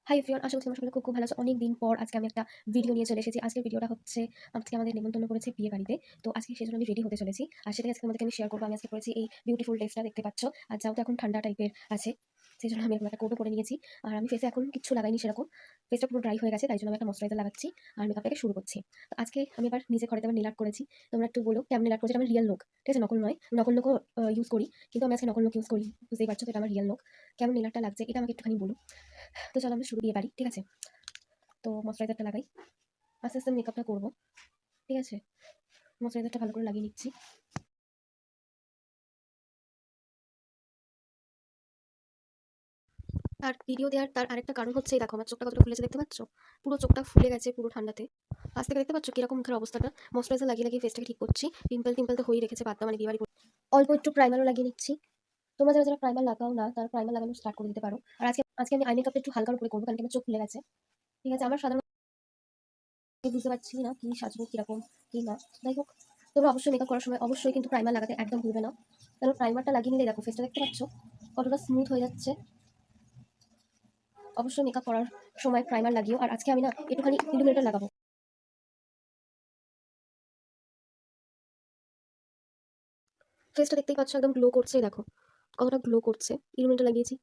Hi everyone, আশা করছি তোমরা সকলে খুব খুব ভালো আছো। অনেক দিন পর আজকে আমি একটা ভিডিও নিয়ে চলে এসেছি। আজকের ভিডিওটা হচ্ছে আজকে আমাদের নিমন্ত্রণ করেছে বিয়ে বাড়িতে। তো আজকে সেজন্য আমি রেডি হতে চলেছি। আর সেটাই আজকে তোমাদেরকে আমি শেয়ার করবো। আমি আজকে করেছি এই বিউটিফুল ড্রেসটা, দেখতে পাচ্ছ। আর যাও তো এখন ঠান্ডা টাইপের আছে, সেজন্য আমি এরকম একটা কোটও পরে নিয়েছি। আর আমি ফেসে এখন কিচ্ছু লাগাইনি সেরকম, ফেসটা পুরো ড্রাই হয়ে গেছে, তাই জন্য আমি একটা ময়শ্চারাইজার লাগাচ্ছি আর মেকআপটাকে শুরু করছি। তো আজকে আমি এবার নিজে ঘরে আবার নীল আর্ট করেছি। তোমরা একটু বলো কেমন নীল আর্ট করেছি। এটা আমার রিয়েল লুক, ঠিক আছে, নকল নয়। নকল লুকও ইউজ করি, কিন্তু আমি আজকে নকল লুক ইউজ করি, বুঝতেই পারছো। তো এটা আমার রিয়েল লুক। কেমন নীল আর্টটা লাগছে এটা আমাকে একটুখানি বলো। তো চলো আমরা শুরু দিয়ে পারি, ঠিক আছে। তো ময়শ্চারাইজারটা লাগাই, আস্তে আস্তে মেকআপটা করবো, ঠিক আছে। ময়শ্চারাইজারটা ভালো করে লাগিয়ে নিচ্ছি। আর ভিডিও দেওয়ার তার আরেকটা কারণ হচ্ছে, এই দেখো আমার চোখটা কতটা ফুলেছে, দেখতে পাচ্ছ। পুরো চোখটা ফুলে গেছে পুরো ঠান্ডাতে। আজ থেকে দেখতে পাচ্ছ কিরকম মুখের অবস্থাটা। ময়শ্চারাইজার লাগিয়ে লাগিয়ে ফেসটাকে ঠিক করছি। পিম্পল টিম্পল তো হয়েই রেখেছে বাদটা, মানে বিয়ে বাড়ি। অল্প একটু প্রাইমারও লাগিয়ে নিচ্ছি। তোমরা যারা যারা প্রাইমার লাগাও না, তারা প্রাইমার লাগানো স্টার্ট করে দিতে পারো। আর আজকে আজকে আমি আই মেকআপটা একটু হালকা করে করবো, কারণ কি আমার চোখ ফুলে গেছে, ঠিক আছে। আমার সাধারণত বুঝতে পারছি না কি সাজবো, কিরকম কি না। যাই হোক, তোমরা অবশ্যই মেকআপ করার সময় অবশ্যই কিন্তু প্রাইমার লাগাতে একদম ভুলবে না। কারণ প্রাইমারটা লাগিয়ে নিলে দেখো ফেসটা দেখতে পাচ্ছ কতটা স্মুথ হয়ে যাচ্ছে। অবশ্যই মেকআপ করার সময় প্রাইমার লাগিও। আর আজকে আমি না একটুখানি ইলুমিনেটর লাগাবো। ফেসটা দেখতেই পাচ্ছ একদম গ্লো করছে, দেখো কতটা গ্লো করছে। ইলুমিনেটর লাগিয়েছি।